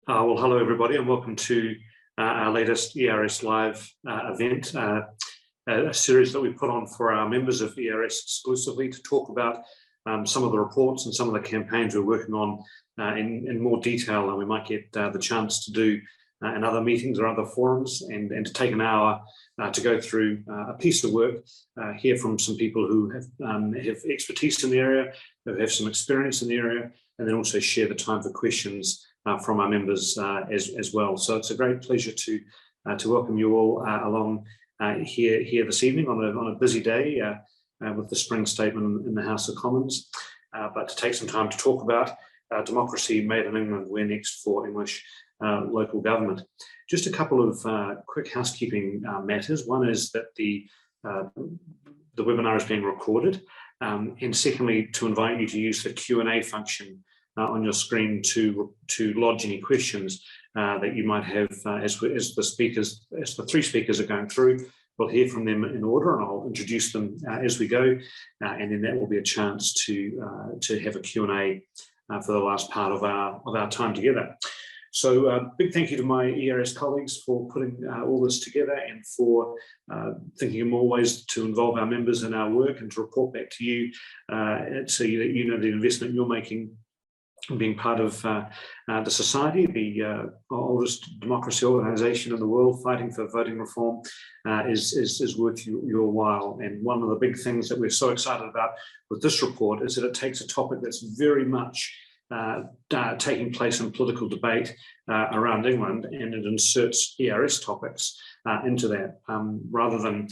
Well, hello everybody, and welcome to our latest ERS Live event, a series that we put on for our members of ERS exclusively to talk about some of the reports and some of the campaigns we're working on in more detail than we might get the chance to do in other meetings or other forums, and to take an hour to go through a piece of work, hear from some people who have expertise in the area, who have some experience in the area, and then also share the time for questions from our members as well. So it's a great pleasure to welcome you all along here this evening on a busy day with the spring statement in the House of Commons, but to take some time to talk about democracy made in England, where next for English local government. Just a couple of quick housekeeping matters. One is that the webinar is being recorded, and secondly, to invite you to use the Q&A function on your screen to lodge any questions that you might have as the three speakers are going through. We'll hear from them in order, and I'll introduce them as we go, and then that will be a chance to have a Q&A for the last part of our time together. So big thank you to my ERS colleagues for putting all this together, and for thinking of more ways to involve our members in our work and to report back to you, so that you know the investment you're making being part of the society, the oldest democracy organisation in the world, fighting for voting reform, is worth your while. And one of the big things that we're so excited about with this report is that it takes a topic that's very much taking place in political debate around England, and it inserts ERS topics into that, rather than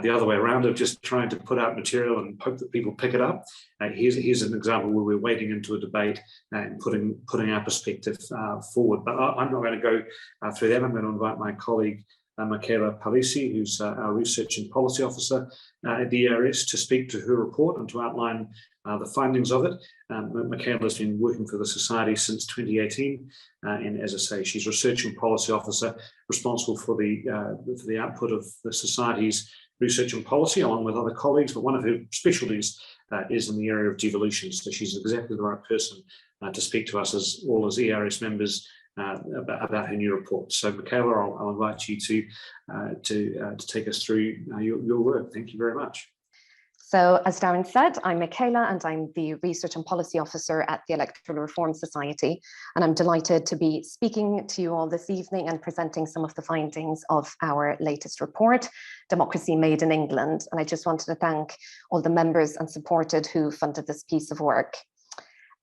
the other way around of just trying to put out material and hope that people pick it up. Here's an example where we're wading into a debate and putting our perspective forward. But I'm not going to go through that. I'm going to invite my colleague Michela, Palese, who's our Research and Policy Officer at the ERS, to speak to her report and to outline the findings of it. Michela has been working for the Society since 2018, and as I say, she's Research and Policy Officer, responsible for the output of the Society's research and policy, along with other colleagues, but one of her specialties is in the area of devolution, so she's exactly the right person to speak to us as ERS members about her new report. So Michela, I'll invite you to take us through your work. Thank you very much. So, as Darren said, I'm Michela, and I'm the Research and Policy Officer at the Electoral Reform Society, and I'm delighted to be speaking to you all this evening and presenting some of the findings of our latest report, Democracy Made in England. And I just wanted to thank all the members and supported who funded this piece of work.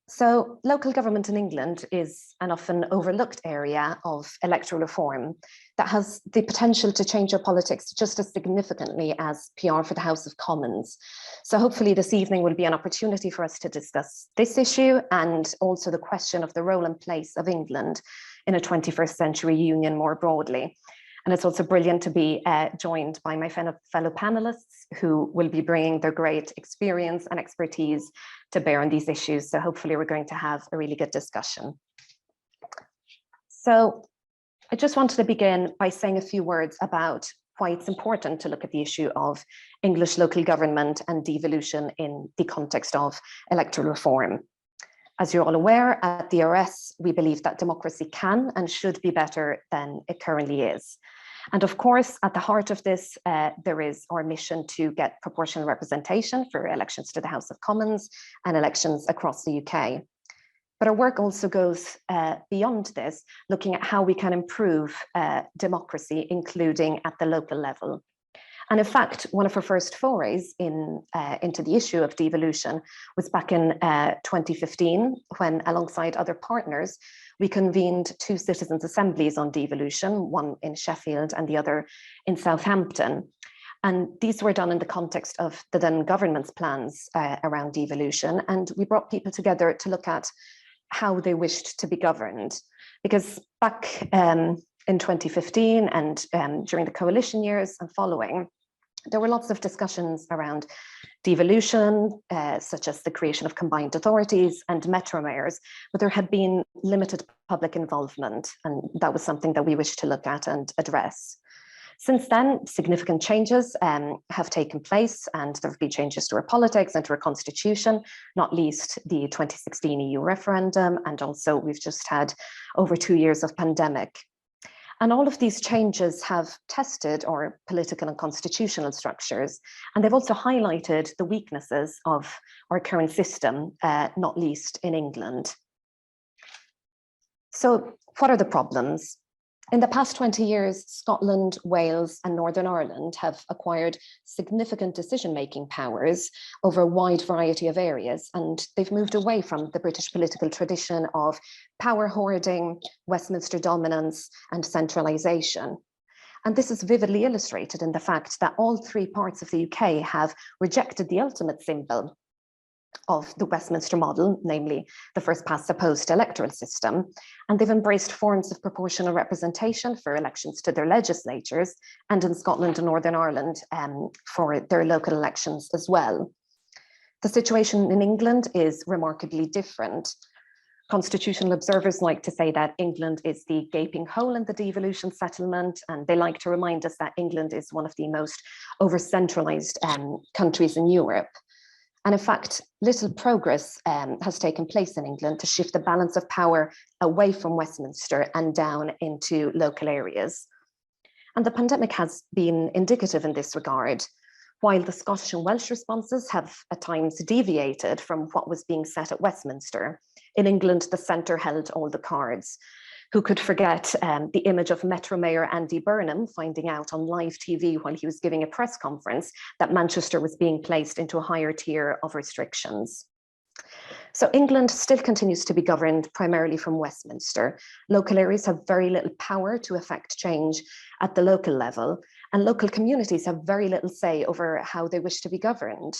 So, local government in England is an often overlooked area of electoral reform that has the potential to change our politics just as significantly as PR for the House of Commons. So hopefully this evening will be an opportunity for us to discuss this issue, and also the question of the role and place of England in a 21st century union more broadly. And it's also brilliant to be joined by my fellow panelists, who will be bringing their great experience and expertise to bear on these issues. So hopefully we're going to have a really good discussion. So I just wanted to begin by saying a few words about why it's important to look at the issue of English local government and devolution in the context of electoral reform. As you're all aware, at the ERS, we believe that democracy can and should be better than it currently is. And of course, at the heart of this, there is our mission to get proportional representation for elections to the House of Commons and elections across the UK. But our work also goes beyond this, looking at how we can improve democracy, including at the local level. And in fact, one of our first forays into the issue of devolution was back in 2015, when, alongside other partners, we convened two citizens' assemblies on devolution, one in Sheffield and the other in Southampton. And these were done in the context of the then government's plans around devolution. And we brought people together to look at how they wished to be governed. Because back in 2015 and during the coalition years and following, there were lots of discussions around devolution, such as the creation of combined authorities and metro mayors, but there had been limited public involvement, and that was something that we wished to look at and address. Since then, significant changes have taken place, and there have been changes to our politics and to our constitution, not least the 2016 EU referendum, and also we've just had over 2 years of pandemic. And all of these changes have tested our political and constitutional structures, and they've also highlighted the weaknesses of our current system, not least in England. So what are the problems? In the past 20 years, Scotland, Wales, and Northern Ireland have acquired significant decision-making powers over a wide variety of areas, and they've moved away from the British political tradition of power hoarding, Westminster dominance, and centralisation. And this is vividly illustrated in the fact that all three parts of the UK have rejected the ultimate symbol of the Westminster model, namely the first past the post electoral system, and they've embraced forms of proportional representation for elections to their legislatures, and in Scotland and Northern Ireland for their local elections as well. The situation in England is remarkably different. Constitutional observers like to say that England is the gaping hole in the devolution settlement, and they like to remind us that England is one of the most over-centralised countries in Europe. And in fact, little progress has taken place in England to shift the balance of power away from Westminster and down into local areas. And the pandemic has been indicative in this regard. While the Scottish and Welsh responses have at times deviated from what was being set at Westminster, in England, the centre held all the cards. Who could forget the image of Metro Mayor Andy Burnham finding out on live TV while he was giving a press conference that Manchester was being placed into a higher tier of restrictions. So England still continues to be governed primarily from Westminster. Local areas have very little power to affect change at the local level, and local communities have very little say over how they wish to be governed.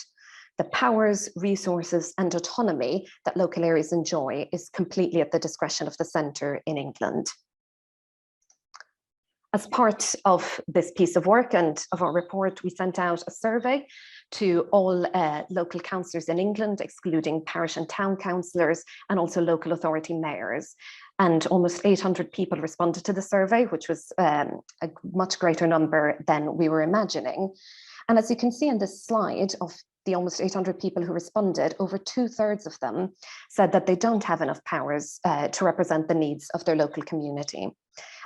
The powers, resources, and autonomy that local areas enjoy is completely at the discretion of the centre in England. As part of this piece of work and of our report, we sent out a survey to all local councillors in England, excluding parish and town councillors, and also local authority mayors. And almost 800 people responded to the survey, which was a much greater number than we were imagining. And as you can see in this slide, of the almost 800 people who responded, over 2/3 of them said that they don't have enough powers to represent the needs of their local community.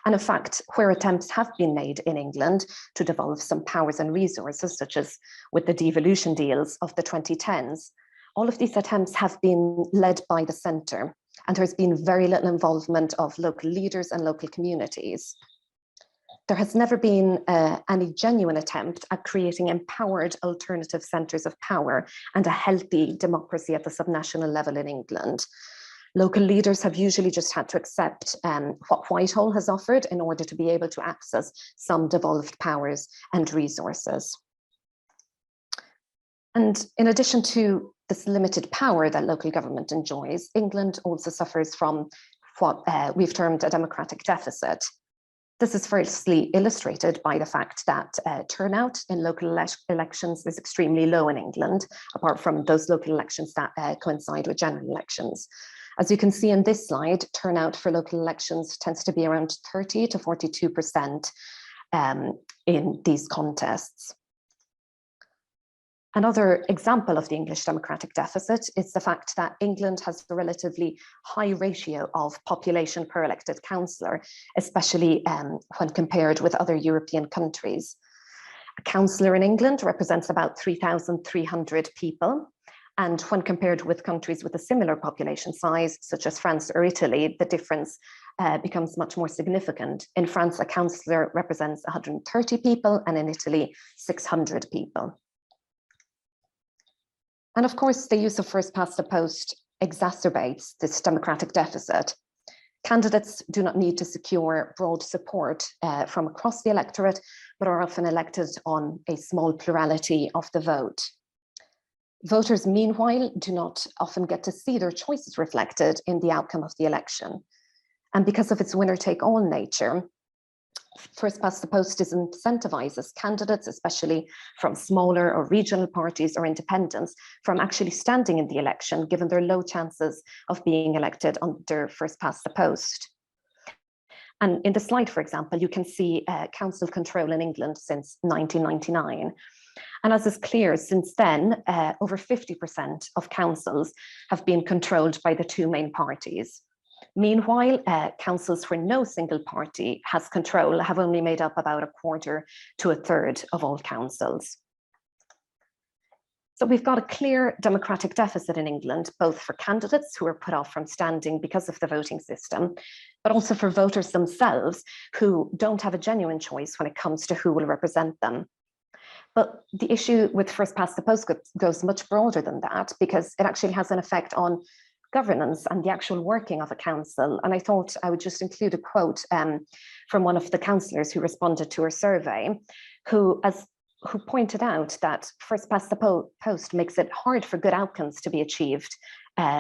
And in fact, where attempts have been made in England to devolve some powers and resources, such as with the devolution deals of the 2010s, all of these attempts have been led by the centre, and there's been very little involvement of local leaders and local communities. There has never been any genuine attempt at creating empowered alternative centres of power and a healthy democracy at the subnational level in England. Local leaders have usually just had to accept what Whitehall has offered in order to be able to access some devolved powers and resources. And in addition to this limited power that local government enjoys, England also suffers from what we've termed a democratic deficit. This is firstly illustrated by the fact that turnout in local elections is extremely low in England, apart from those local elections that coincide with general elections. As you can see in this slide, turnout for local elections tends to be around 30 to 42% in these contests. Another example of the English democratic deficit is the fact that England has a relatively high ratio of population per elected councillor, especially when compared with other European countries. A councillor in England represents about 3,300 people. And when compared with countries with a similar population size, such as France or Italy, the difference becomes much more significant. In France, a councillor represents 130 people, and in Italy, 600 people. And of course, the use of first past the post exacerbates this democratic deficit. Candidates do not need to secure broad support from across the electorate, but are often elected on a small plurality of the vote. Voters, meanwhile, do not often get to see their choices reflected in the outcome of the election. And because of its winner-take-all nature, first past the post disincentivizes candidates, especially from smaller or regional parties or independents, from actually standing in the election, given their low chances of being elected under first past the post. And in the slide, for example, you can see council control in England since 1999. And as is clear, since then, over 50% of councils have been controlled by the two main parties. Meanwhile, councils where no single party has control have only made up about a quarter to a third of all councils. So we've got a clear democratic deficit in England, both for candidates who are put off from standing because of the voting system, but also for voters themselves who don't have a genuine choice when it comes to who will represent them. But the issue with first past the post goes much broader than that, because it actually has an effect on governance and the actual working of a council. And I thought I would just include a quote from one of the councillors who responded to our survey, who pointed out that first past the post makes it hard for good outcomes to be achieved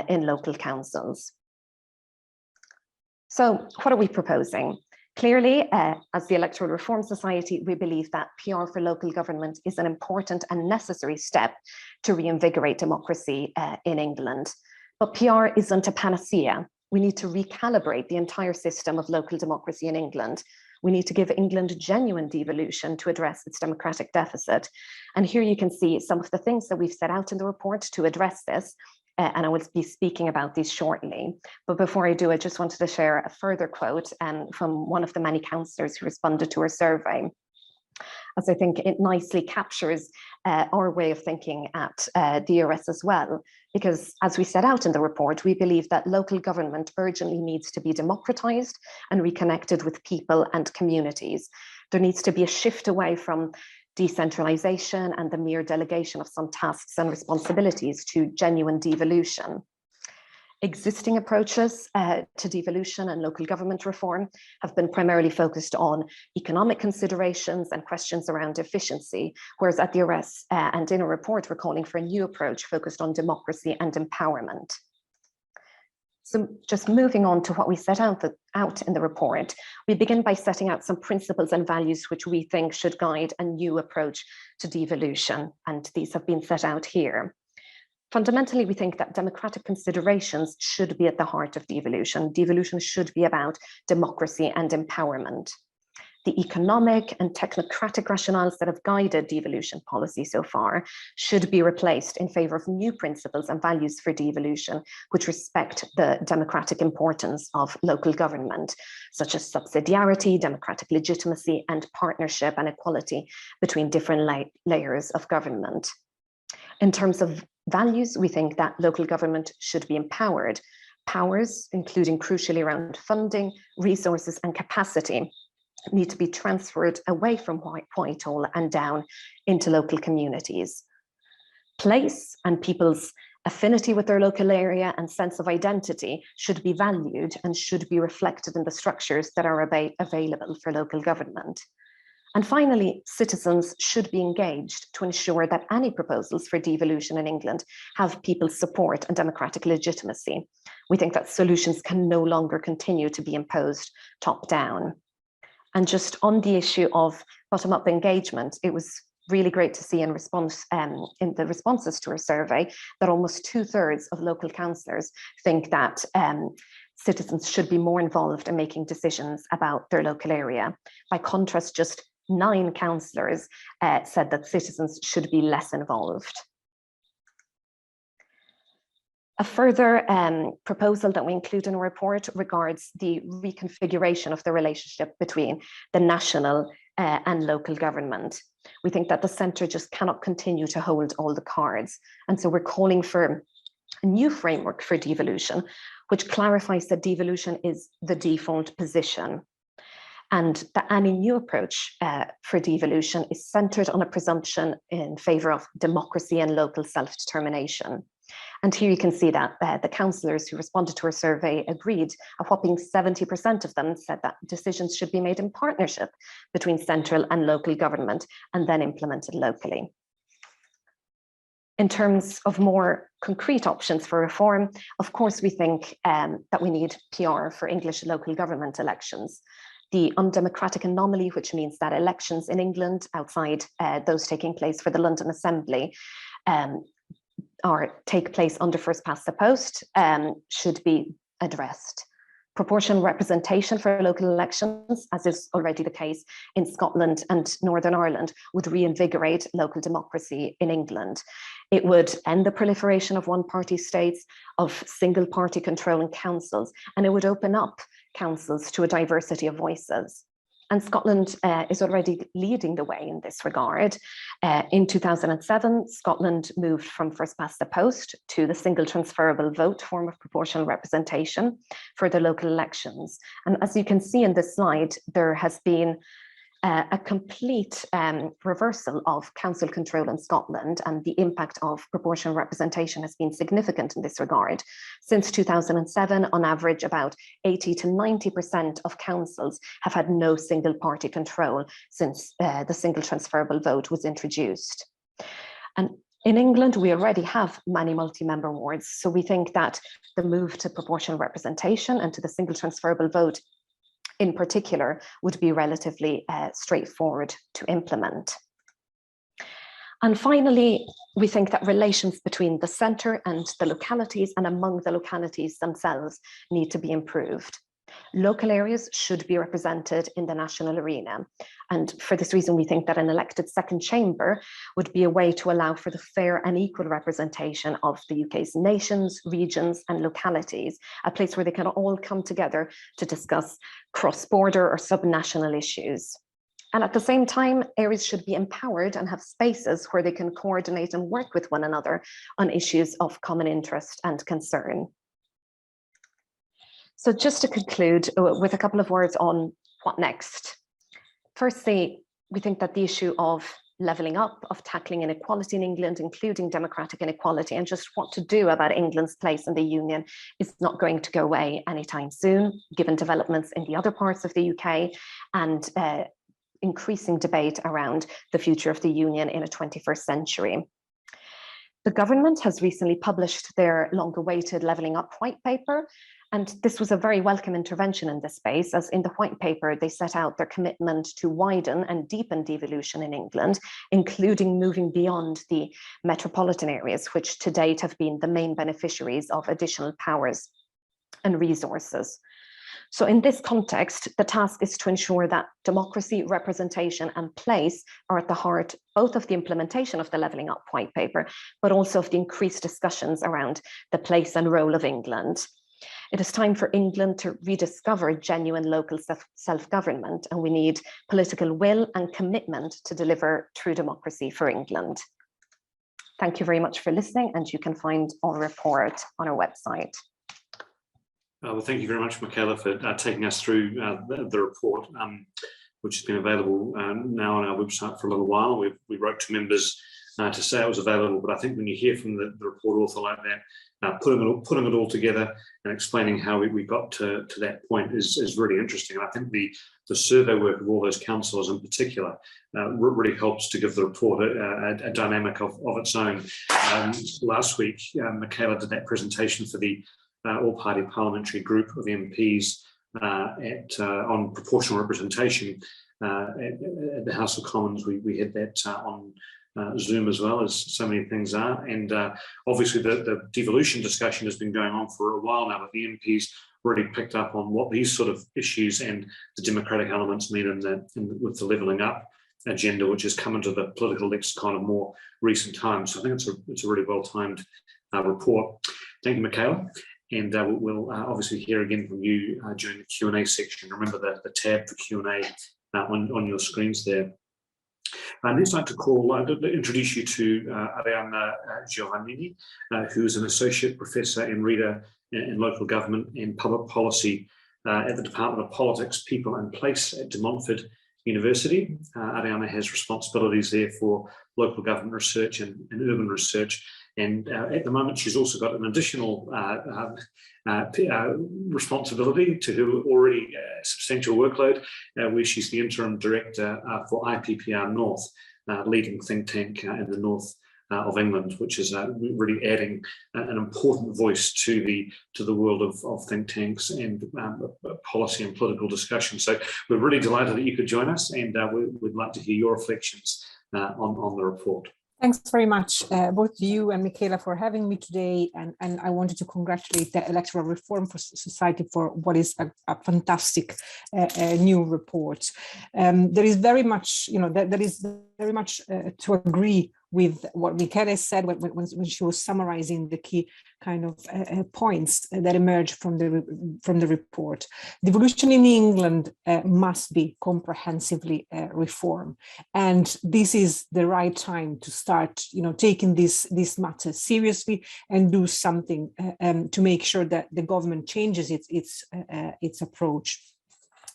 in local councils. So what are we proposing? Clearly, as the Electoral Reform Society, we believe that PR for local government is an important and necessary step to reinvigorate democracy in England. But PR isn't a panacea. We need to recalibrate the entire system of local democracy in England. We need to give England genuine devolution to address its democratic deficit. And here you can see some of the things that we've set out in the report to address this. And I will be speaking about these shortly. But before I do, I just wanted to share a further quote from one of the many councillors who responded to our survey, as I think it nicely captures our way of thinking at the ERS as well. Because as we set out in the report, we believe that local government urgently needs to be democratised and reconnected with people and communities. There needs to be a shift away from decentralisation and the mere delegation of some tasks and responsibilities to genuine devolution. Existing approaches to devolution and local government reform have been primarily focused on economic considerations and questions around efficiency, whereas at the ERS and in a report, we're calling for a new approach focused on democracy and empowerment. So just moving on to what we set out in the report, we begin by setting out some principles and values which we think should guide a new approach to devolution, and these have been set out here. Fundamentally, we think that democratic considerations should be at the heart of devolution. Devolution should be about democracy and empowerment. The economic and technocratic rationales that have guided devolution policy so far should be replaced in favour of new principles and values for devolution, which respect the democratic importance of local government, such as subsidiarity, democratic legitimacy, and partnership and equality between different layers of government. In terms of values, we think that local government should be empowered. Powers, including crucially around funding, resources, and capacity, need to be transferred away from Whitehall and down into local communities. Place and people's affinity with their local area and sense of identity should be valued and should be reflected in the structures that are available for local government. And finally, citizens should be engaged to ensure that any proposals for devolution in England have people's support and democratic legitimacy. We think that solutions can no longer continue to be imposed top-down. And just on the issue of bottom-up engagement, it was really great to see in the responses to our survey that almost 2/3 of local councillors think that citizens should be more involved in making decisions about their local area. By contrast, just 9 councillors said that citizens should be less involved. A further proposal that we include in a report regards the reconfiguration of the relationship between the national and local government. We think that the centre just cannot continue to hold all the cards. And so we're calling for a new framework for devolution, which clarifies that devolution is the default position. And that any new approach for devolution is centred on a presumption in favour of democracy and local self-determination. And here you can see that the councillors who responded to our survey agreed. A whopping 70% of them said that decisions should be made in partnership between central and local government and then implemented locally. In terms of more concrete options for reform, of course, we think that we need PR for English local government elections. The undemocratic anomaly, which means that elections in England outside those taking place for the London Assembly take place under first past the post, should be addressed. proportional representation for local elections, as is already the case in Scotland and Northern Ireland, would reinvigorate local democracy in England. It would end the proliferation of one-party states, of single-party control in councils, and it would open up councils to a diversity of voices. And Scotland is already leading the way in this regard. In 2007, Scotland moved from first past the post to the single transferable vote form of proportional representation for the local elections. And as you can see in this slide, there has been a complete reversal of council control in Scotland, and the impact of proportional representation has been significant in this regard. Since 2007, on average, about 80 to 90% of councils have had no single party control since the single transferable vote was introduced. And in England, we already have many multi-member wards, so we think that the move to proportional representation and to the single transferable vote in particular would be relatively straightforward to implement. And finally, we think that relations between the centre and the localities and among the localities themselves need to be improved. Local areas should be represented in the national arena. And for this reason, we think that an elected second chamber would be a way to allow for the fair and equal representation of the UK's nations, regions, and localities, a place where they can all come together to discuss cross-border or sub-national issues. And at the same time, areas should be empowered and have spaces where they can coordinate and work with one another on issues of common interest and concern. So just to conclude with a couple of words on what next. Firstly, we think that the issue of levelling up, of tackling inequality in England, including democratic inequality, and just what to do about England's place in the Union is not going to go away anytime soon, given developments in the other parts of the UK and increasing debate around the future of the Union in a 21st century. The government has recently published their long-awaited Levelling Up white paper, and this was a very welcome intervention in this space, as in the white paper, they set out their commitment to widen and deepen devolution in England, including moving beyond the metropolitan areas, which to date have been the main beneficiaries of additional powers and resources. So in this context, the task is to ensure that democracy, representation, and place are at the heart both of the implementation of the Levelling Up white paper, but also of the increased discussions around the place and role of England. It is time for England to rediscover genuine local self-government, and we need political will and commitment to deliver true democracy for England. Thank you very much for listening, and you can find our report on our website. Well, thank you very much, Michela, for taking us through the report, which has been available now on our website for a little while. We wrote to members to say it was available, but I think when you hear from the report author like that, putting it all together and explaining how we got to that point is really interesting. And I think the survey work of all those councillors in particular really helps to give the report a dynamic of its own. Last week, Michela did that presentation for the all-party parliamentary group of MPs on proportional representation at the House of Commons. We had that on Zoom as well, as so many things are, and obviously the devolution discussion has been going on for a while now, but the MPs really picked up on what these sort of issues and the democratic elements mean with the Levelling Up agenda, which has come into the political lexicon of more recent times. So I think it's a really well-timed report. Thank you, Michela. And we'll obviously hear again from you during the Q&A section. Remember the tab for Q&A on your screens there. Next, I'd like to introduce you to Arianna Giovannini, who is an associate professor and reader in local government and public policy at the Department of Politics, People and Place at Montfort University. Arianna has responsibilities there for local government research and urban research. And at the moment, she's also got an additional responsibility to her already substantial workload, where she's the interim director for IPPR North, leading think tank in the north of England, which is really adding an important voice to the world of think tanks and policy and political discussion. So we're really delighted that you could join us, and we'd like to hear your reflections on the report. Thanks very much, both you and Michela, for having me today. And I wanted to congratulate the Electoral Reform for Society for what is a fantastic new report. There is very much, there is very much to agree with what Michela said when she was summarizing the key kind of points that emerge from the report. Devolution in England must be comprehensively reformed, and this is the right time to start, taking this matter seriously and do something to make sure that the government changes its approach.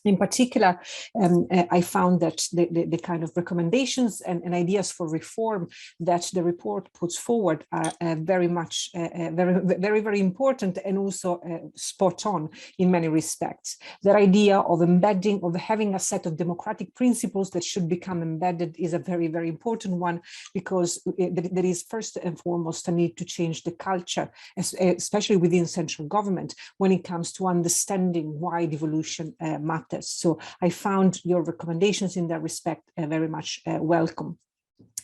In particular, I found that the kind of recommendations and ideas for reform that the report puts forward are very much, very important, and also spot on in many respects. That idea of having a set of democratic principles that should become embedded is a very, very important one, because there is first and foremost a need to change the culture, especially within central government, when it comes to understanding why devolution matters. So I found your recommendations in that respect very much welcome.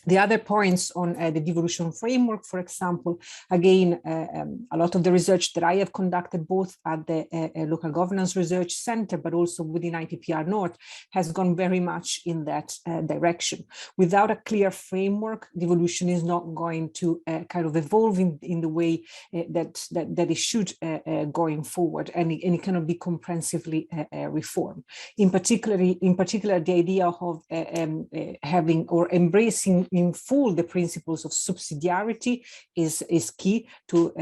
The other points on the devolution framework, for example, again, a lot of the research that I have conducted both at the Local Governance Research Center, but also within IPPR North, has gone very much in that direction. Without a clear framework, devolution is not going to kind of evolve in the way that it should going forward, and it cannot be comprehensively reformed. In particular, the idea of having or embracing in full the principles of subsidiarity is key to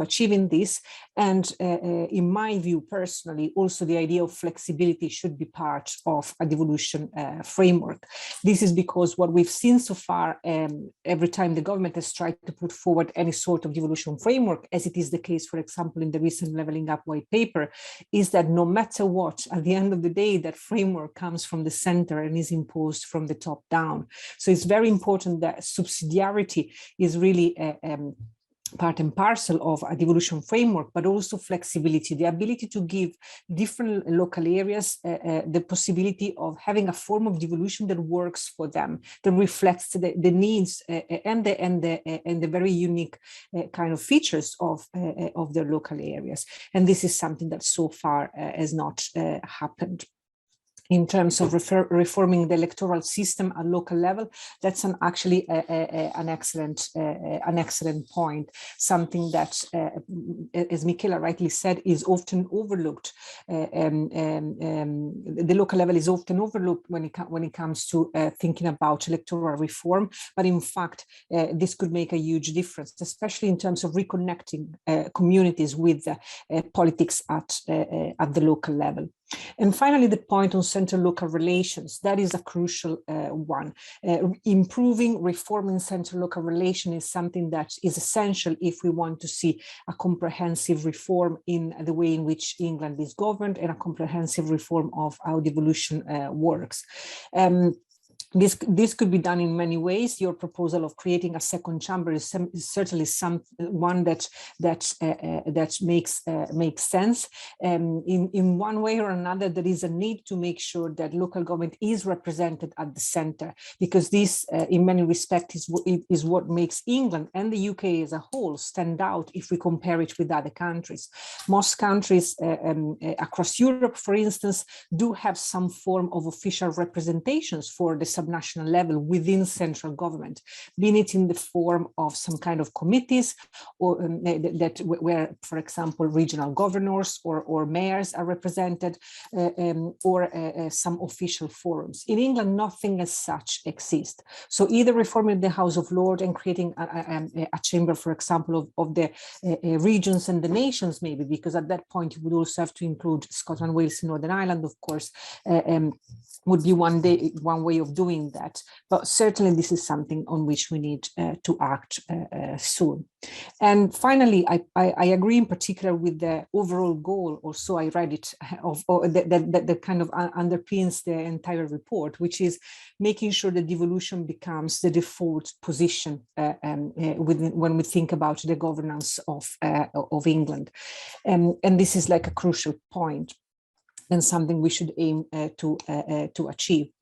achieving this. And in my view, personally, also the idea of flexibility should be part of a devolution framework. This is because what we've seen so far, every time the government has tried to put forward any sort of devolution framework, as it is the case, for example, in the recent Levelling Up white paper, is that no matter what, at the end of the day, that framework comes from the center and is imposed from the top down. So it's very important that subsidiarity is really part and parcel of a devolution framework, but also flexibility, the ability to give different local areas the possibility of having a form of devolution that works for them, that reflects the needs and the very unique kind of features of their local areas. And this is something that so far has not happened. In terms of reforming the electoral system at local level, that's actually an excellent point. Something that, as Michela rightly said, is often overlooked. The local level is often overlooked when it comes to thinking about electoral reform. But in fact, this could make a huge difference, especially in terms of reconnecting communities with politics at the local level. And finally, the point on central-local relations, that is a crucial one. Improving, reforming central-local relation is something that is essential if we want to see a comprehensive reform in the way in which England is governed and a comprehensive reform of how devolution works. This could be done in many ways. Your proposal of creating a second chamber is certainly one that makes sense. In one way or another, there is a need to make sure that local government is represented at the center, because this, in many respects, is what makes England and the UK as a whole stand out if we compare it with other countries. Most countries across Europe, for instance, do have some form of official representations for the subnational level within central government, be it in the form of some kind of committees, or where, for example, regional governors or mayors are represented, or some official forums. In England, nothing as such exists. So either reforming the House of Lords and creating a chamber, for example, of the regions and the nations, maybe, because at that point you would also have to include Scotland, Wales, and Northern Ireland, of course, would be one way of doing that. But certainly this is something on which we need to act soon. And finally, I agree in particular with the overall goal, also I read it, that kind of underpins the entire report, which is making sure that devolution becomes the default position when we think about the governance of England. And this is like a crucial point and something we should aim to achieve.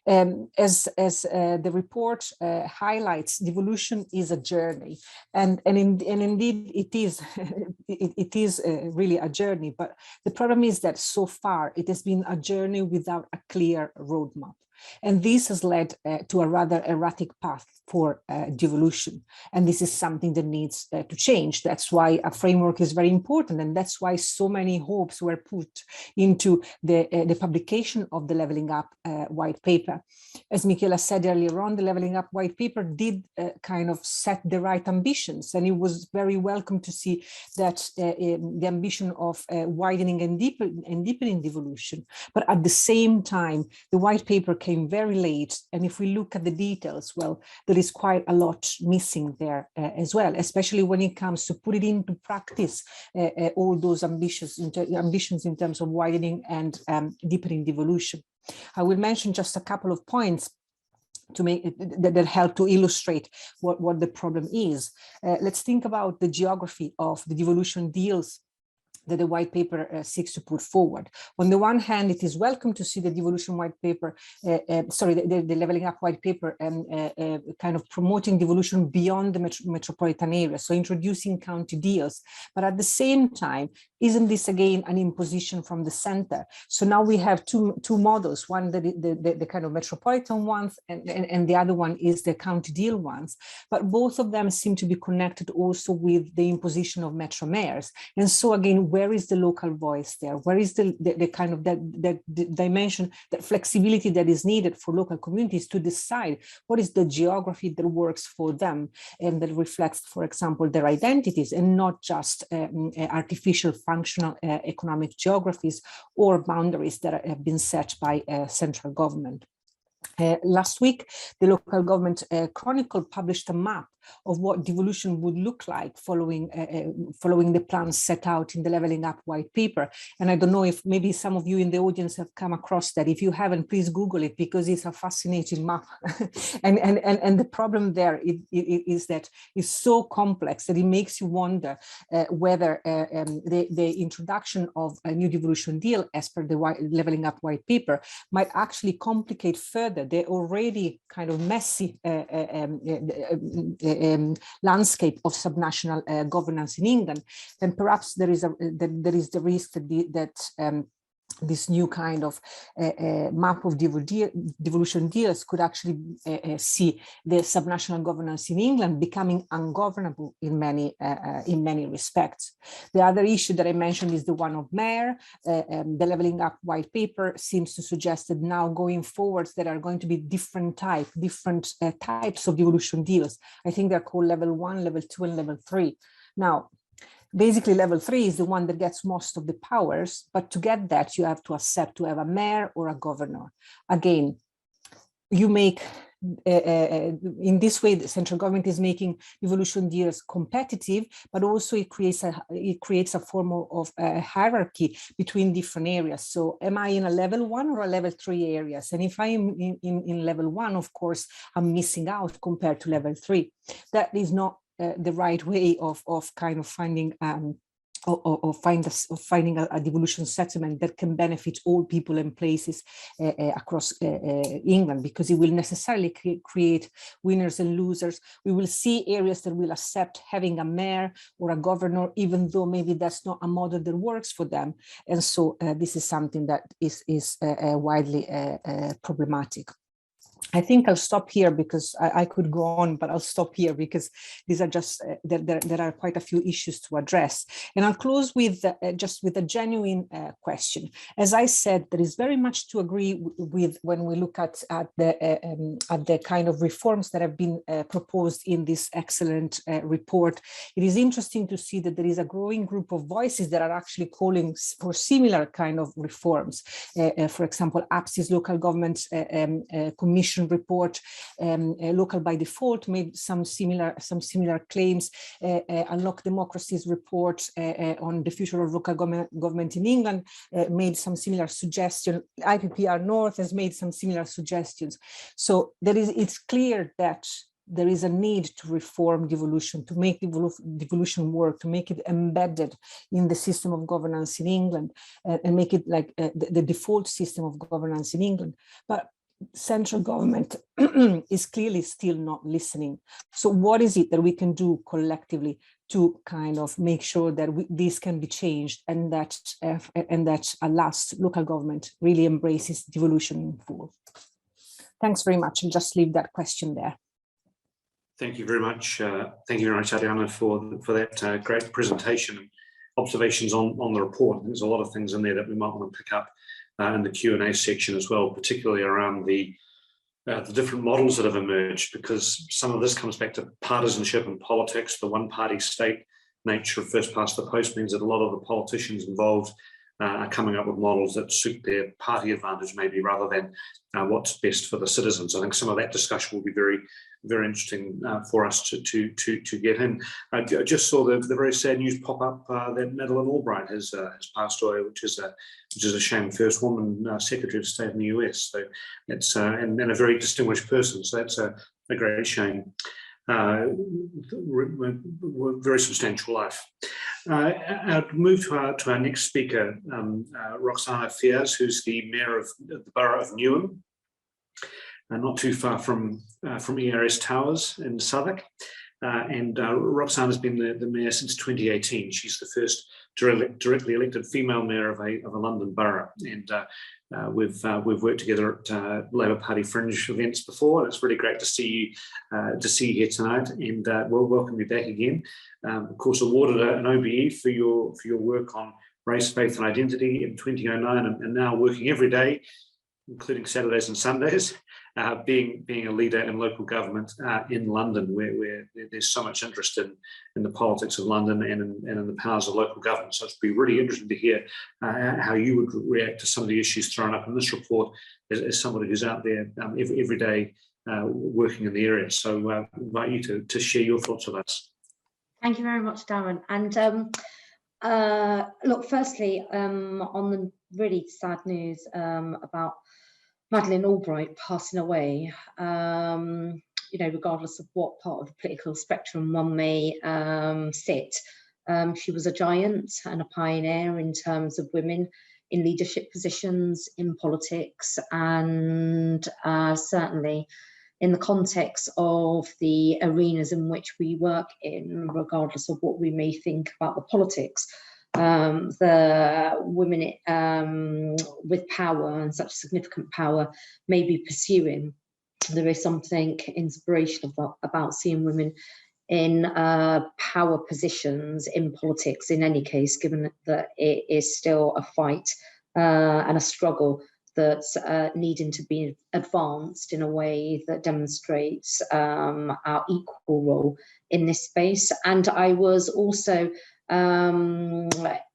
As the report highlights, devolution is a journey, and indeed it is it is really a journey. But the problem is that so far it has been a journey without a clear roadmap. And this has led to a rather erratic path for devolution. And this is something that needs to change. That's why a framework is very important. And that's why so many hopes were put into the publication of the Levelling Up white paper. As Michela said earlier on, the Levelling Up white paper did kind of set the right ambitions. And it was very welcome to see that the ambition of widening and deepening devolution. But at the same time, the white paper came very late. And if we look at the details, well, there is quite a lot missing there as well, especially when it comes to put it into practice, all those ambitions in terms of widening and deepening devolution. I will mention just a couple of points to make that help to illustrate what the problem is. Let's think about the geography of the devolution deals that the white paper seeks to put forward. On the one hand, it is welcome to see the devolution white paper, the Levelling Up white paper kind of promoting devolution beyond the metropolitan area, so introducing county deals. But at the same time, isn't this again an imposition from the center? So now we have two models, one the kind of metropolitan ones, and the other one is the county deal ones. But both of them seem to be connected also with the imposition of metro mayors. And so again, where is the local voice there? Where is the kind of that dimension, that flexibility that is needed for local communities to decide what is the geography that works for them and that reflects, for example, their identities, and not just artificial functional economic geographies or boundaries that have been set by central government. Last week, the Local Government Chronicle published a map of what devolution would look like following the plans set out in the Levelling Up white paper. And I don't know if maybe some of you in the audience have come across that. If you haven't, please Google it, because it's a fascinating map. and the problem there is that it's so complex that it makes you wonder whether the introduction of a new devolution deal as per the Levelling Up white paper might actually complicate further the already kind of messy landscape of subnational governance in England. And perhaps there is the risk that this new kind of map of devolution deals could actually see the subnational governance in England becoming ungovernable in many respects. The other issue that I mentioned is the one of mayor. The Levelling Up white paper seems to suggest that now going forwards there are going to be different types of devolution deals. I think they're called level 1, level 2, and level 3. Now, basically, level 3 is the one that gets most of the powers, but to get that, you have to accept to have a mayor or a governor. Again, you make, in this way, the central government is making devolution deals competitive, but also it creates a form of hierarchy between different areas. So am I in a level 1 or a level 3 areas? And if I'm in level 1, of course, I'm missing out compared to level 3. That is not the right way of kind of finding finding a devolution settlement that can benefit all people and places across England, because it will necessarily create winners and losers. We will see areas that will accept having a mayor or a governor, even though maybe that's not a model that works for them. And so this is something that is widely problematic. I think I'll stop here because I could go on, but I'll stop here because these are just, there are quite a few issues to address. And I'll close with just with a genuine question. As I said, there is very much to agree with when we look at the kind of reforms that have been proposed in this excellent report. It is interesting to see that there is a growing group of voices that are actually calling for similar kind of reforms. For example, APSI's Local Government Commission report, Local by Default, made some similar claims. Unlock Democracy's report on the future of local government in England made some similar suggestions. IPPR North has made some similar suggestions. So it's clear that there is a need to reform devolution, to make devolution work, to make it embedded in the system of governance in England, and make it like the default system of governance in England. But central government is clearly still not listening. So what is it that we can do collectively to kind of make sure that this can be changed, and that at last local government really embraces devolution in full? Thanks very much. I'll just leave that question there. Thank you very much. Thank you very much, Arianna, for that great presentation and observations on the report. There's a lot of things in there that we might want to pick up in the Q&A section as well, particularly around the different models that have emerged, because some of this comes back to partisanship and politics. The one-party state nature of first past the post means that a lot of the politicians involved are coming up with models that suit their party advantage, maybe, rather than what's best for the citizens. I think some of that discussion will be very, very interesting for us to get in. I just saw the very sad news pop up that Madeleine Albright has passed away, which is a shame. First woman Secretary of State in the US. So it's and a very distinguished person. So that's a great shame. Very substantial life. I'll move to our next speaker, Rokhsana Fiaz, who's the mayor of the borough of Newham, not too far from ERS Towers in Southwark. And Rokhsana's been the mayor since 2018. She's the first directly elected female mayor of a London borough, and we've worked together at Labour Party fringe events before, and it's really great to see you here tonight, and we'll welcome you back again. Of course, awarded an OBE for your work on race, faith, and identity in 2009, and now working every day, including Saturdays and Sundays, being a leader in local government in London, where there's so much interest in the politics of London and in the powers of local government. So it'd be really interesting to hear how you would react to some of the issues thrown up in this report as somebody who's out there every day working in the area. So I invite you to share your thoughts with us. Thank you very much, Darren. And look, firstly, on the really sad news about Madeleine Albright passing away, regardless of what part of the political spectrum one may sit, she was a giant and a pioneer in terms of women in leadership positions in politics, and certainly in the context of the arenas in which we work in, regardless of what we may think about the politics. The women with power, and such significant power, may be pursuing. There is something inspirational about seeing women in power positions in politics in any case, given that it is still a fight and a struggle that's needing to be advanced in a way that demonstrates our equal role in this space. And I was also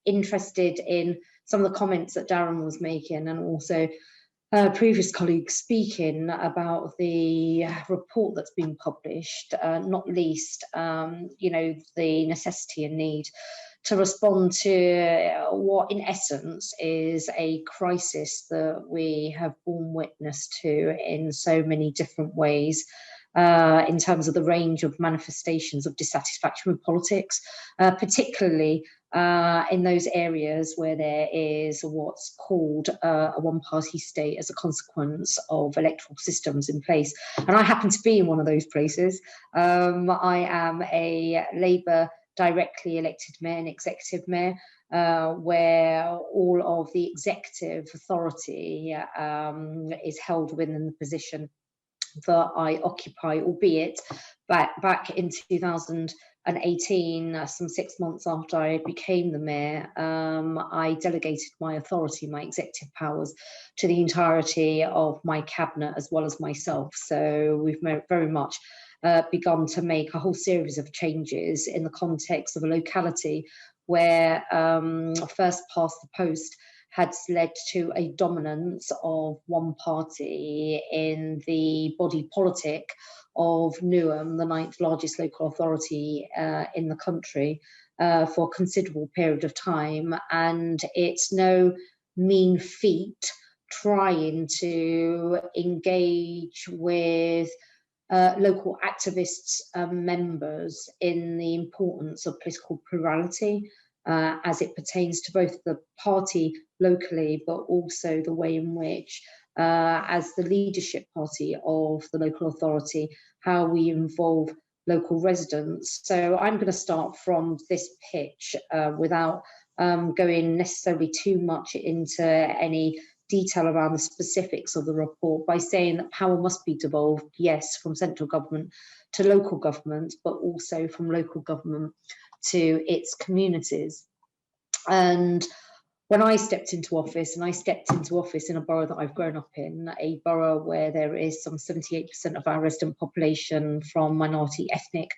interested in some of the comments that Darren was making, and also previous colleagues speaking about the report that's been published, not least, the necessity and need to respond to what in essence is a crisis that we have borne witness to in so many different ways, in terms of the range of manifestations of dissatisfaction with politics, particularly in those areas where there is what's called a one-party state as a consequence of electoral systems in place. And I happen to be in one of those places. I am a Labour directly elected mayor and executive mayor, where all of the executive authority is held within the position that I occupy, albeit back in 2018, some 6 months after I became the mayor, I delegated my authority, my executive powers, to the entirety of my cabinet as well as myself. So we've very much begun to make a whole series of changes in the context of a locality where first past the post had led to a dominance of one party in the body politic of Newham, the 9th largest local authority in the country, for a considerable period of time. And it's no mean feat trying to engage with local activists and members in the importance of political plurality as it pertains to both the party locally, but also the way in which as the leadership party of the local authority, how we involve local residents. So I'm going to start from this pitch without going necessarily too much into any detail around the specifics of the report, by saying that power must be devolved, yes, from central government to local government, but also from local government to its communities. And when I stepped into office, and I stepped into office in a borough that I've grown up in, a borough where there is some 78% of our resident population from minority ethnic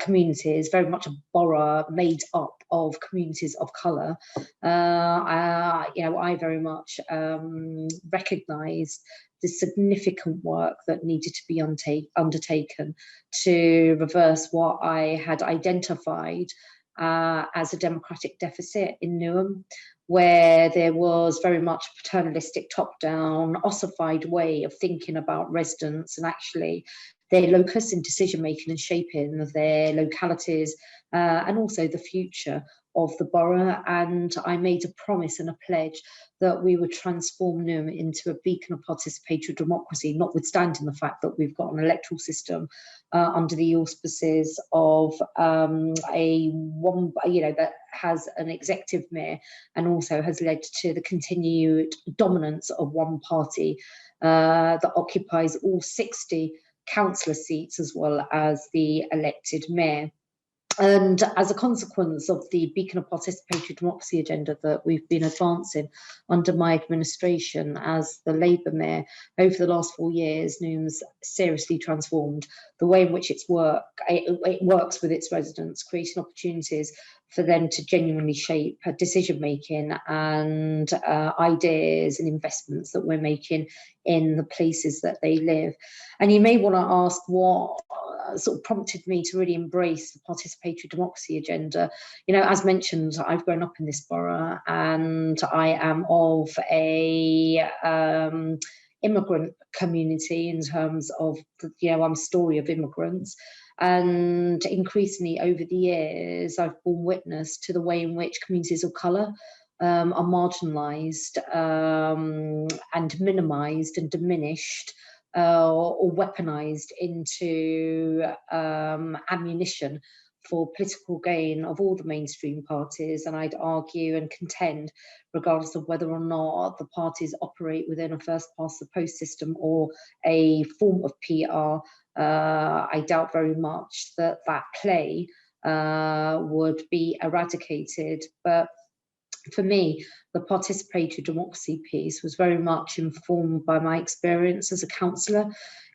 communities, very much a borough made up of communities of colour, I very much recognised the significant work that needed to be undertaken to reverse what I had identified as a democratic deficit in Newham, where there was very much a paternalistic, top-down, ossified way of thinking about residents and actually their locus in decision-making and shaping of their localities and also the future of the borough. And I made a promise and a pledge that we would transform Newham into a beacon of participatory democracy, notwithstanding the fact that we've got an electoral system under the auspices of that has an executive mayor, and also has led to the continued dominance of one party that occupies all 60 councillor seats as well as the elected mayor. And as a consequence of the beacon of participatory democracy agenda that we've been advancing under my administration as the Labour mayor over the last 4 years, Newham's seriously transformed the way in which it works with its residents, creating opportunities for them to genuinely shape decision making and ideas and investments that we're making in the places that they live. And you may want to ask what sort of prompted me to really embrace the participatory democracy agenda. You know, as mentioned, I've grown up in this borough, and I am of a immigrant community in terms of, I'm a story of immigrants. And increasingly over the years, I've borne witness to the way in which communities of colour are marginalised and minimised and diminished or weaponised into ammunition for political gain of all the mainstream parties. And I'd argue and contend, regardless of whether or not the parties operate within a first past the post system or a form of PR, I doubt very much that that play would be eradicated. But for me, the participatory democracy piece was very much informed by my experience as a councillor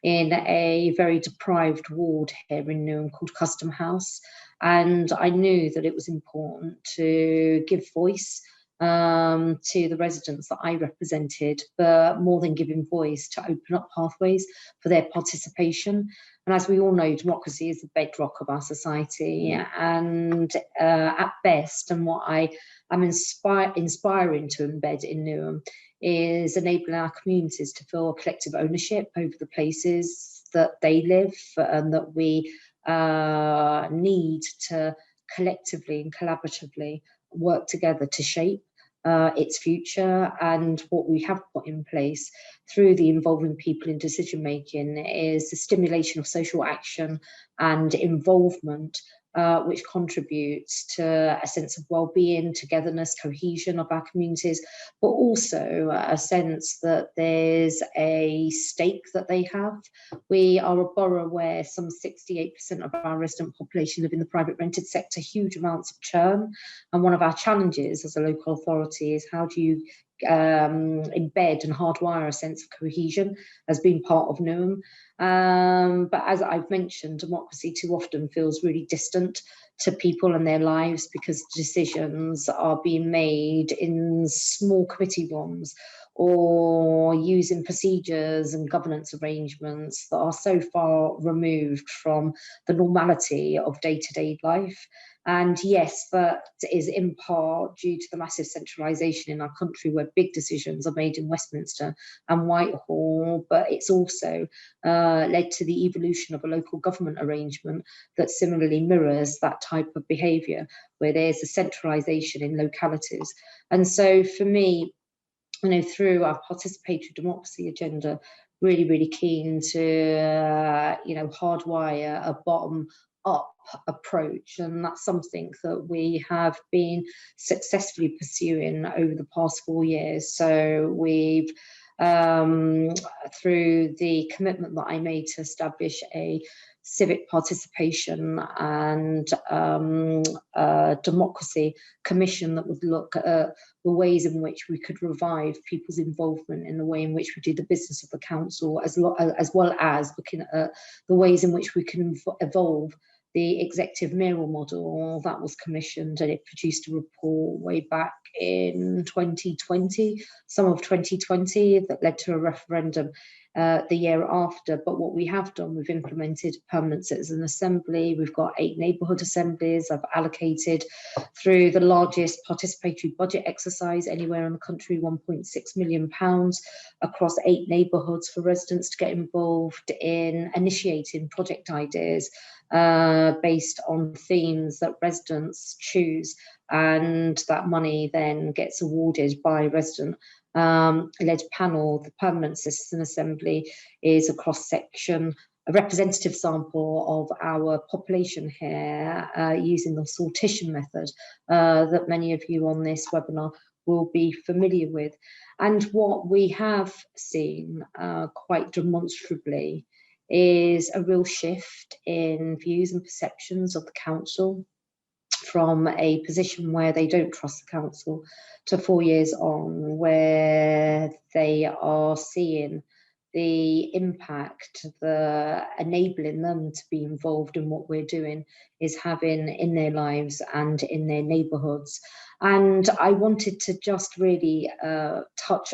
in a very deprived ward here in Newham called Custom House. And I knew that it was important to give voice to the residents that I represented, but more than giving voice, to open up pathways for their participation. And as we all know, democracy is the bedrock of our society. And at best, and what I am inspiring to embed in Newham, is enabling our communities to feel a collective ownership over the places that they live, and that we need to collectively and collaboratively work together to shape its future. And what we have put in place through the involving people in decision making is the stimulation of social action and involvement, which contributes to a sense of well-being, togetherness, cohesion of our communities, but also a sense that there's a stake that they have. We are a borough where some 68% of our resident population live in the private rented sector, huge amounts of churn. And one of our challenges as a local authority is how do you embed and hardwire a sense of cohesion as being part of Newham. But as I've mentioned, democracy too often feels really distant to people and their lives, because decisions are being made in small committee rooms or using procedures and governance arrangements that are so far removed from the normality of day-to-day life. And yes, that is in part due to the massive centralisation in our country, where big decisions are made in Westminster and Whitehall, but it's also led to the evolution of a local government arrangement that similarly mirrors that type of behaviour, where there's a centralisation in localities. And so for me, through our participatory democracy agenda, really keen to, hardwire a bottom-up approach, and that's something that we have been successfully pursuing over the past 4 years. So we've, through the commitment that I made to establish a civic participation and democracy commission that would look at the ways in which we could revive people's involvement in the way in which we do the business of the council, as well as looking at the ways in which we can evolve the executive mayoral model. That was commissioned, and it produced a report way back in 2020, summer of 2020, that led to a referendum the year after. But what we have done, we've implemented permanent citizen assembly. We've got 8 neighbourhood assemblies. I've allocated, through the largest participatory budget exercise anywhere in the country, £1.6 million across 8 neighbourhoods for residents to get involved in initiating project ideas based on themes that residents choose, and that money then gets awarded by resident led panel. The permanent citizen assembly is a cross-section, a representative sample of our population here, using the sortition method that many of you on this webinar will be familiar with. And what we have seen quite demonstrably is a real shift in views and perceptions of the council, from a position where they don't trust the council to 4 years on, where they are seeing the impact, the enabling them to be involved in what we're doing is having in their lives and in their neighbourhoods. And I wanted to just really touch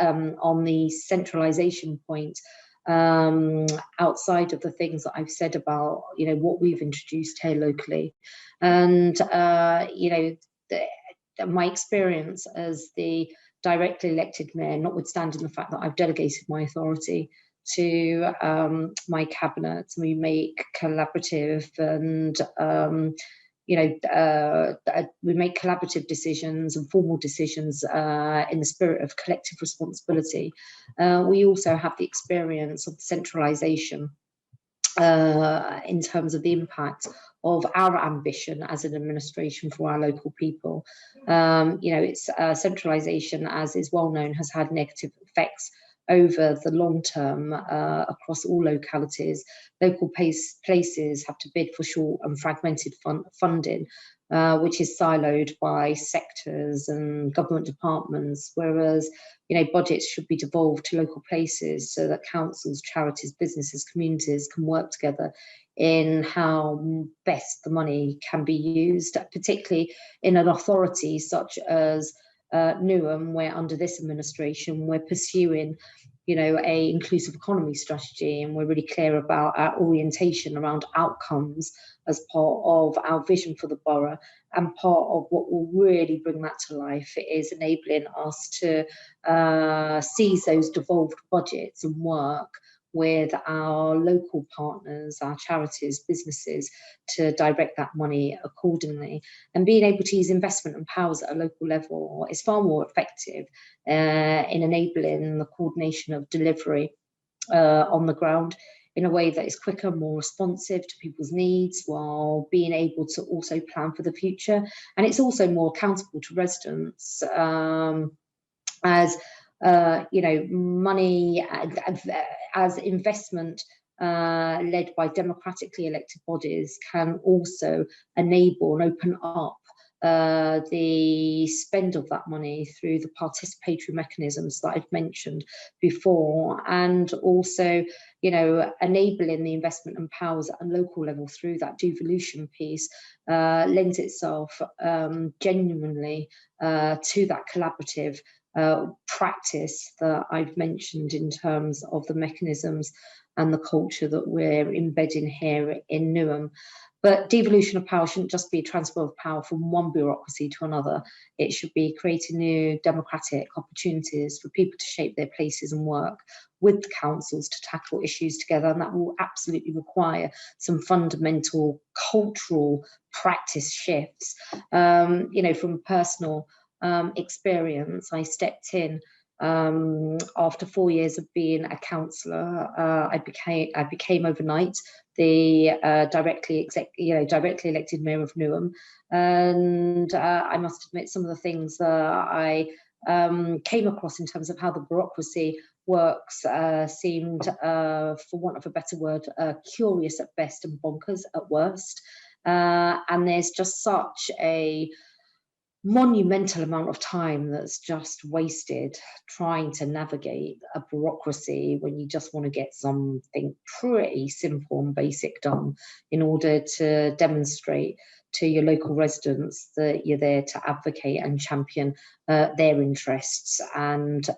on the centralisation point, outside of the things that I've said about, what we've introduced here locally. And, my experience as the directly elected mayor, notwithstanding the fact that I've delegated my authority to my cabinet, we make collaborative and we make collaborative decisions and formal decisions in the spirit of collective responsibility. We also have the experience of centralisation in terms of the impact of our ambition as an administration for our local people. It's centralisation, as is well known, has had negative effects over the long term across all localities. Local places have to bid for short and fragmented funding, which is siloed by sectors and government departments, whereas budgets should be devolved to local places so that councils, charities, businesses, communities can work together in how best the money can be used, particularly in an authority such as Newham, where under this administration we're pursuing a inclusive economy strategy, and we're really clear about our orientation around outcomes as part of our vision for the borough. And part of what will really bring that to life is enabling us to seize those devolved budgets and work with our local partners, our charities, businesses, to direct that money accordingly. And being able to use investment and powers at a local level is far more effective in enabling the coordination of delivery on the ground in a way that is quicker, more responsive to people's needs, while being able to also plan for the future. And it's also more accountable to residents, as money as investment led by democratically elected bodies can also enable and open up the spend of that money through the participatory mechanisms that I've mentioned before, and also enabling the investment and powers at a local level through that devolution piece lends itself genuinely to that collaborative practice that I've mentioned in terms of the mechanisms and the culture that we're embedding here in Newham. But devolution of power shouldn't just be a transfer of power from one bureaucracy to another. It should be creating new democratic opportunities for people to shape their places and work with the councils to tackle issues together. And that will absolutely require some fundamental cultural practice shifts, from personal experience. I stepped in after 4 years of being a councillor. I became overnight the directly elected mayor of Newham, and I must admit some of the things that I came across in terms of how the bureaucracy works seemed, for want of a better word, curious at best and bonkers at worst. And there's just such a monumental amount of time that's just wasted trying to navigate a bureaucracy when you just want to get something pretty simple and basic done in order to demonstrate to your local residents that you're there to advocate and champion their interests and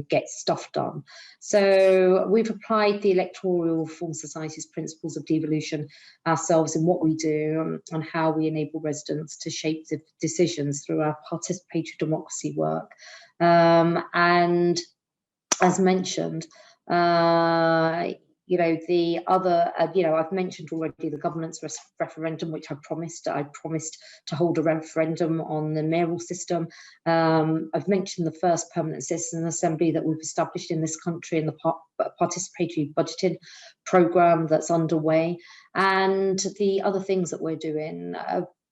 get stuff done. So we've applied the Electoral Reform Society's principles of devolution ourselves in what we do and how we enable residents to shape the decisions through our participatory democracy work. And as mentioned, the other, I've mentioned already the governance referendum, which I promised to hold a referendum on the mayoral system. I've mentioned the first permanent citizen assembly that we've established in this country and the participatory budgeting programme that's underway. And the other things that we're doing,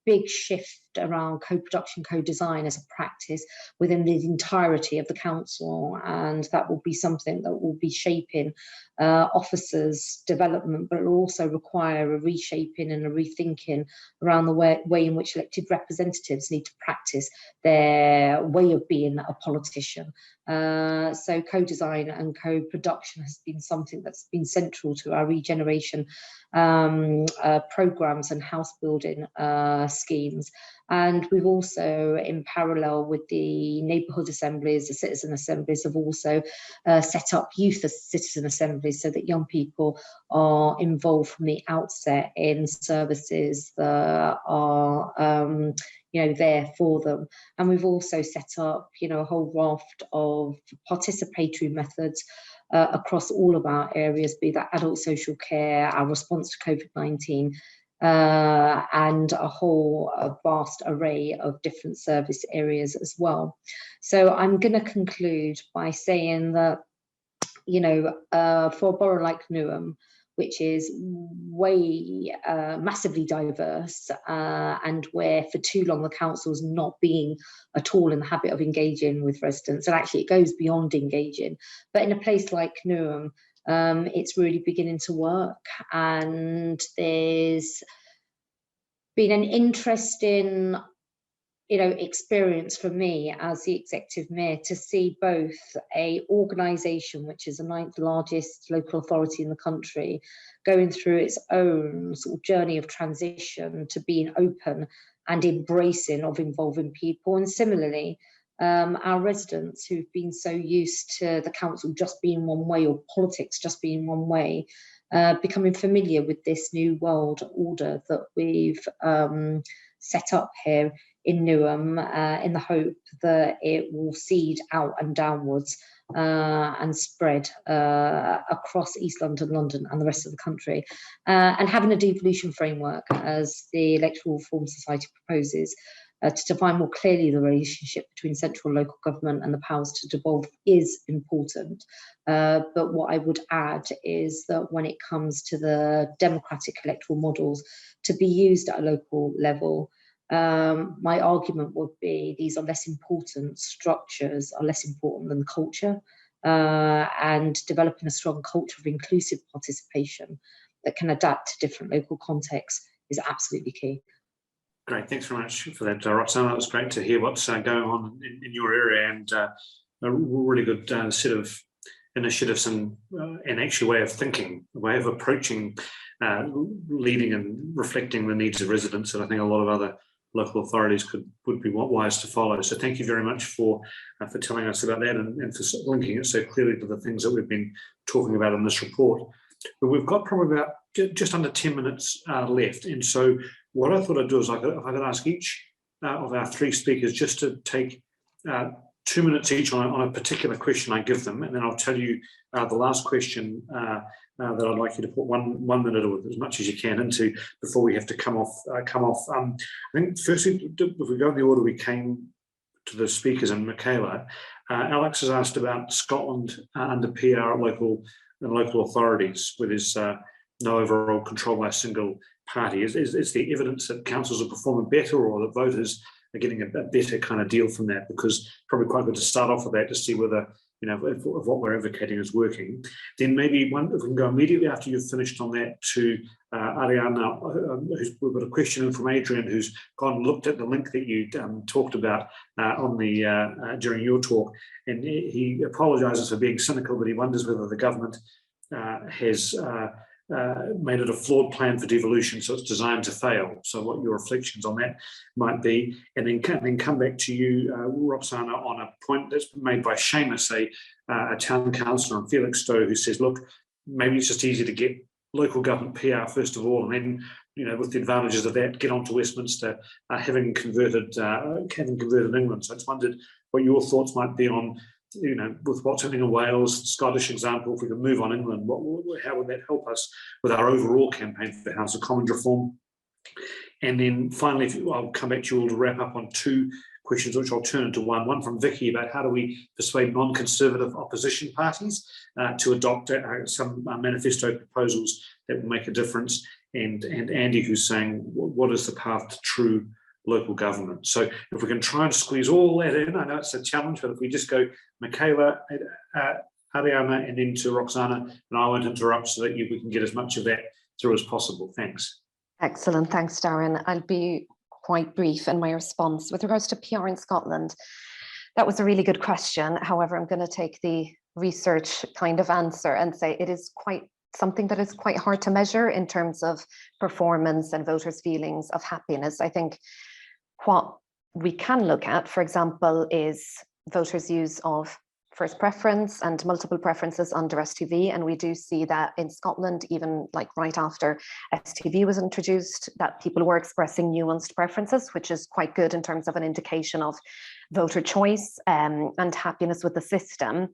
big shift around co-production, co-design as a practice within the entirety of the council, and that will be something that will be shaping officers' development, but it will also require a reshaping and a rethinking around the way in which elected representatives need to practice their way of being a politician. So co-design and co-production has been something that's been central to our regeneration programmes and house building schemes. And we've also, in parallel with the neighbourhood assemblies, the citizen assemblies, have also set up youth citizen assemblies so that young people are involved from the outset in services that are there for them. And we've also set up, a whole raft of participatory methods across all of our areas, be that adult social care, our response to COVID-19, and a whole vast array of different service areas as well. So I'm going to conclude by saying that, for a borough like Newham, which is massively diverse, and where for too long the council's not being at all in the habit of engaging with residents, and actually it goes beyond engaging. But in a place like Newham, it's really beginning to work, and there's been an interesting experience for me as the executive mayor to see both a organisation which is the 9th largest local authority in the country going through its own sort of journey of transition to being open and embracing of involving people, and similarly our residents who've been so used to the council just being one way or politics just being one way, becoming familiar with this new world order that we've set up here in Newham, in the hope that it will seed out and downwards and spread across East London, London and the rest of the country. And having a devolution framework, as the Electoral Reform Society proposes, to define more clearly the relationship between central and local government and the powers to devolve is important. But what I would add is that when it comes to the democratic electoral models to be used at a local level, my argument would be these are less important, structures are less important than culture, and developing a strong culture of inclusive participation that can adapt to different local contexts is absolutely key. Great, thanks very much for that, Rokhsana. It was great to hear what's going on in your area, and a really good set of initiatives and actually way of thinking, a way of approaching leading and reflecting the needs of residents that I think a lot of other local authorities would be wise to follow. So thank you very much for telling us about that and for linking it so clearly to the things that we've been talking about in this report. But we've got probably about just under 10 minutes left, and so what I thought I'd do is if I could ask each of our three speakers just to take 2 minutes each on a particular question I give them, and then I'll tell you the last question that I'd like you to put one minute or as much as you can into before we have to come off. I think firstly, if we go in the order we came the speakers and Michela. Alex has asked about Scotland under PR at local authorities, where there's no overall control by a single party. Is there evidence that councils are performing better, or that voters are getting a better kind of deal from that? Because probably quite good to start off with that to see whether, you know, if what we're advocating is working. Then maybe if we can go immediately after you've finished on that to Arianna, we've got a question in from Adrian, who's gone and looked at the link that you talked about on the during your talk, and he apologises for being cynical, but he wonders whether the government has made it a flawed plan for devolution, so it's designed to fail. So what your reflections on that might be, and then come back to you, Rokhsana, on a point that's been made by Seamus, a town councillor in Felixstowe, who says, look, maybe it's just easy to get local government PR first of all, and then, you know, with the advantages of that, get on to Westminster, having converted England. So I just wondered what your thoughts might be on, you know, with what's happening in Wales, Scottish example, if we could move on England, how would that help us with our overall campaign for House of Commons reform? And then finally, I'll come back to you all to wrap up on two questions, which I'll turn into one from Vicky about how do we persuade non-conservative opposition parties to adopt some manifesto proposals that will make a difference, and Andy, who's saying what is the path to true local government. So if we can try and squeeze all that in, I know it's a challenge, but if we just go Michela, Arianna, and then to Rokhsana, and I won't interrupt so that we can get as much of that through as possible. Thanks. Excellent, thanks, Darren. I'll be quite brief in my response. With regards to PR in Scotland, that was a really good question. However, I'm going to take the research kind of answer and say it is quite something that is quite hard to measure in terms of performance and voters' feelings of happiness. I think what we can look at, for example, is voters' use of first preference and multiple preferences under STV. And we do see that in Scotland, even like right after STV was introduced, that people were expressing nuanced preferences, which is quite good in terms of an indication of voter choice and happiness with the system.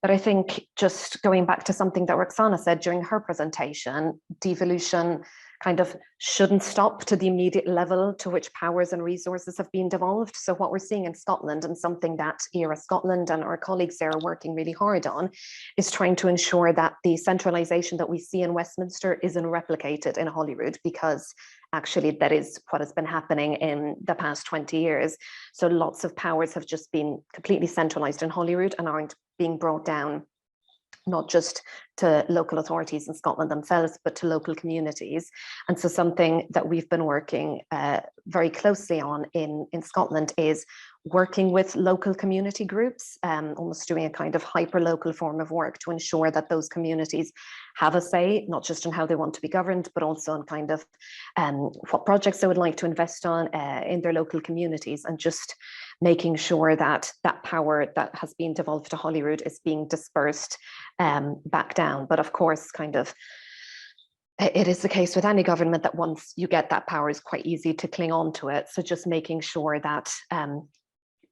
But I think just going back to something that Rokhsana said during her presentation, devolution kind of shouldn't stop to the immediate level to which powers and resources have been devolved. So what we're seeing in Scotland, and something that ERS Scotland and our colleagues there are working really hard on, is trying to ensure that the centralisation that we see in Westminster isn't replicated in Holyrood, because actually that is what has been happening in the past 20 years. So lots of powers have just been completely centralised in Holyrood and aren't being brought down, not just to local authorities in Scotland themselves, but to local communities. And so something that we've been working very closely on in Scotland is working with local community groups, almost doing a kind of hyper-local form of work to ensure that those communities have a say, not just in how they want to be governed, but also in kind of what projects they would like to invest on in their local communities, and just making sure that that power that has been devolved to Holyrood is being dispersed back down. But of course, kind of, it is the case with any government that once you get that power, is quite easy to cling on to it. So just making sure that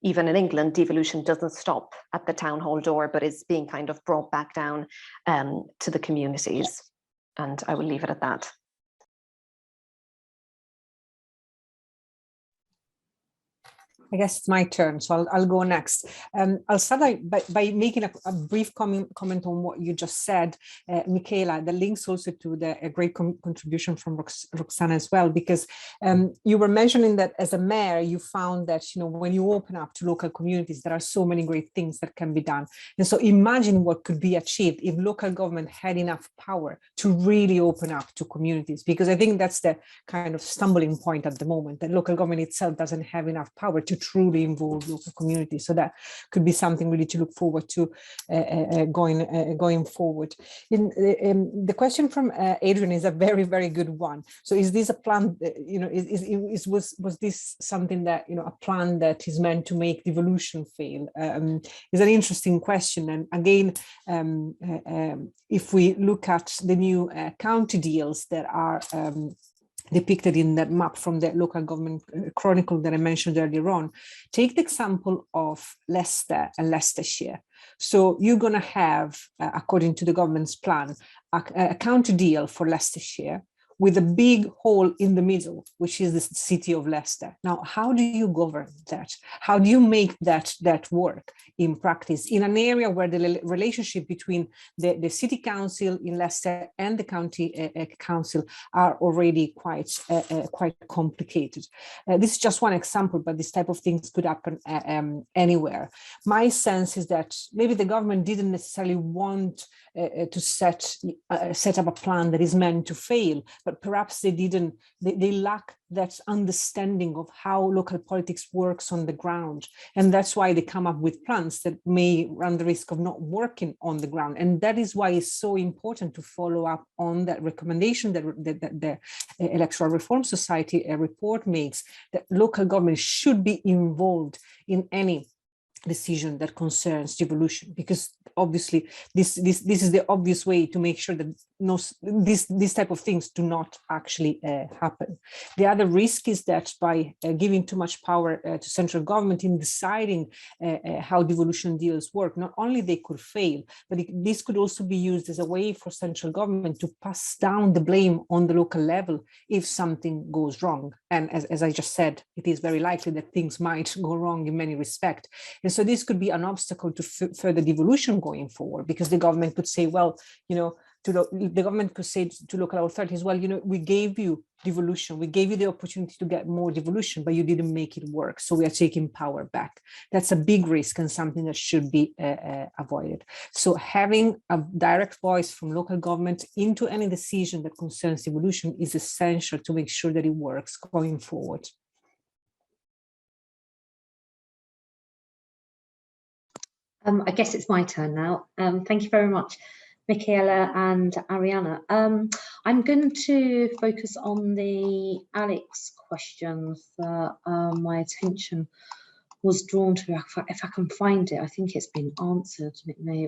even in England, devolution doesn't stop at the town hall door, but is being kind of brought back down to the communities. And I will leave it at that. I guess it's my turn, so I'll go next. I'll start by making a brief comment on what you just said, Michela. That links also to a great contribution from Rokhsana as well, because you were mentioning that as a mayor, you found that, you know, when you open up to local communities, there are so many great things that can be done. And so imagine what could be achieved if local government had enough power to really open up to communities, because I think that's the kind of stumbling point at the moment, that local government itself doesn't have enough power to truly involve local communities. So that could be something really to look forward to going forward. The question from Adrian is a very, very good one. So is this a plan, you know, was this something that, you know, a plan that is meant to make devolution fail? Is an interesting question. And again, if we look at the new county deals that are depicted in that map from the local government chronicle that I mentioned earlier on, take the example of Leicester and Leicestershire. So you're going to have, according to the government's plan, a county deal for Leicestershire, with a big hole in the middle, which is the city of Leicester. Now, how do you govern that? How do you make that work in practice in an area where the relationship between the city council in Leicester and the county council are already quite complicated? This is just one example, but this type of things could happen anywhere. My sense is that maybe the government didn't necessarily want to set up a plan that is meant to fail, but perhaps they lack that understanding of how local politics works on the ground. And that's why they come up with plans that may run the risk of not working on the ground. And that is why it's so important to follow up on that recommendation that the Electoral Reform Society report makes, that local government should be involved in any decision that concerns devolution, because obviously this is the obvious way to make sure that these type of things do not actually happen. The other risk is that by giving too much power to central government in deciding how devolution deals work, not only they could fail, but this could also be used as a way for central government to pass down the blame on the local level if something goes wrong. And as I just said, it is very likely that things might go wrong in many respects. And so this could be an obstacle to further devolution going forward, because the government could say, well, the government could say to local authorities, well, we gave you devolution, we gave you the opportunity to get more devolution, but you didn't make it work, so we are taking power back. That's a big risk and something that should be avoided. So having a direct voice from local government into any decision that concerns devolution is essential to make sure that it works going forward. I guess it's my turn now. Thank you very much, Michela and Arianna. I'm going to focus on the Alex question that my attention was drawn to. If I can find it, I think it's been answered,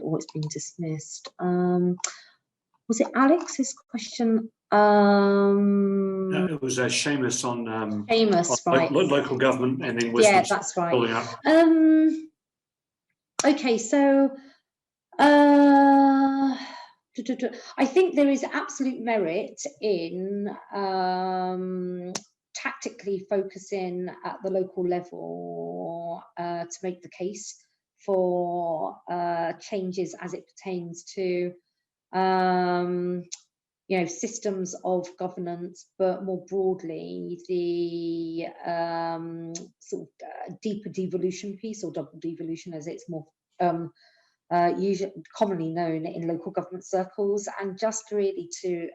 or it's been dismissed. Was it Alex's question? No, it was Seamus on Seamus, right? Local government, and then Westminster. Yeah, that's right. Building up. Okay, so I think there is absolute merit in tactically focusing at the local level to make the case for changes as it pertains to systems of governance, but more broadly the sort of deeper devolution piece, or double devolution as it's more usually commonly known in local government circles. And just really to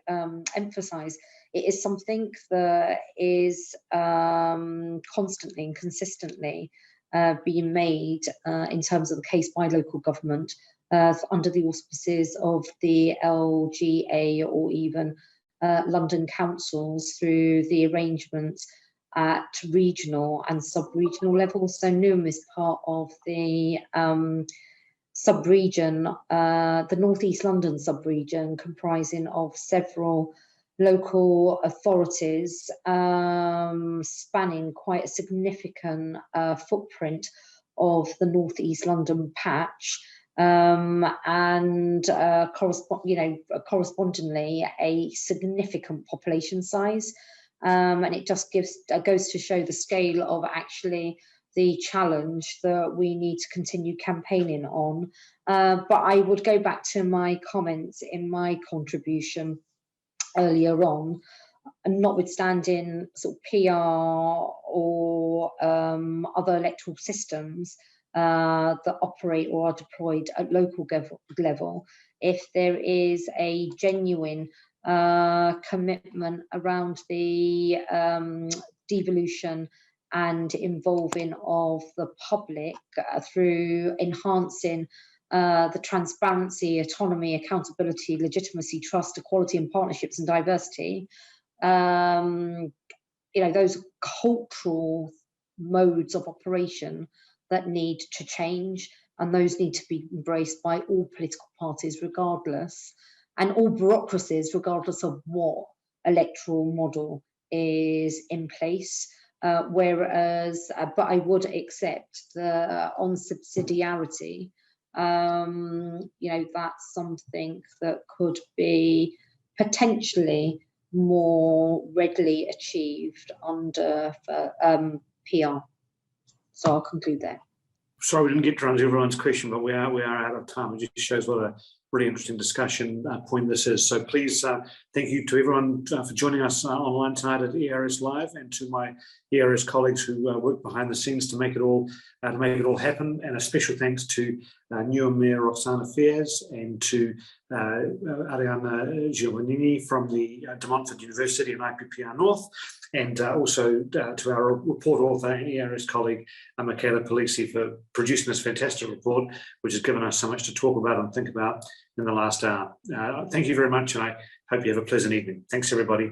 emphasize, it is something that is constantly and consistently being made in terms of the case by local government under the auspices of the LGA, or even London councils through the arrangements at regional and sub-regional levels. So Newham is part of the sub-region, the North East London sub-region, comprising of several local authorities spanning quite a significant footprint of the North East London patch, and correspondingly a significant population size, and it just goes to show the scale of actually the challenge that we need to continue campaigning on. But I would go back to my comments in my contribution earlier on, and notwithstanding sort of PR or other electoral systems that operate or are deployed at local level, if there is a genuine commitment around the devolution and involving of the public through enhancing the transparency, autonomy, accountability, legitimacy, trust, equality and partnerships and diversity, those cultural modes of operation that need to change, and those need to be embraced by all political parties regardless, and all bureaucracies regardless of what electoral model is in place. Whereas, but I would accept on subsidiarity, that's something that could be potentially more readily achieved under PR. So I'll conclude there. Sorry, we didn't get to answer everyone's question, but we are out of time. It just shows what a really interesting discussion point this is. So please, thank you to everyone for joining us online tonight at ERS Live, and to my ERS colleagues who work behind the scenes to make it all happen. And a special thanks to Newham Mayor Rokhsana Fiaz, and to Arianna Giovannini from the Montfort University and IPPR North, and also to our report author and ERS colleague Michela Palese for producing this fantastic report, which has given us so much to talk about and think about in the last hour. Thank you very much, and I hope you have a pleasant evening. Thanks, everybody.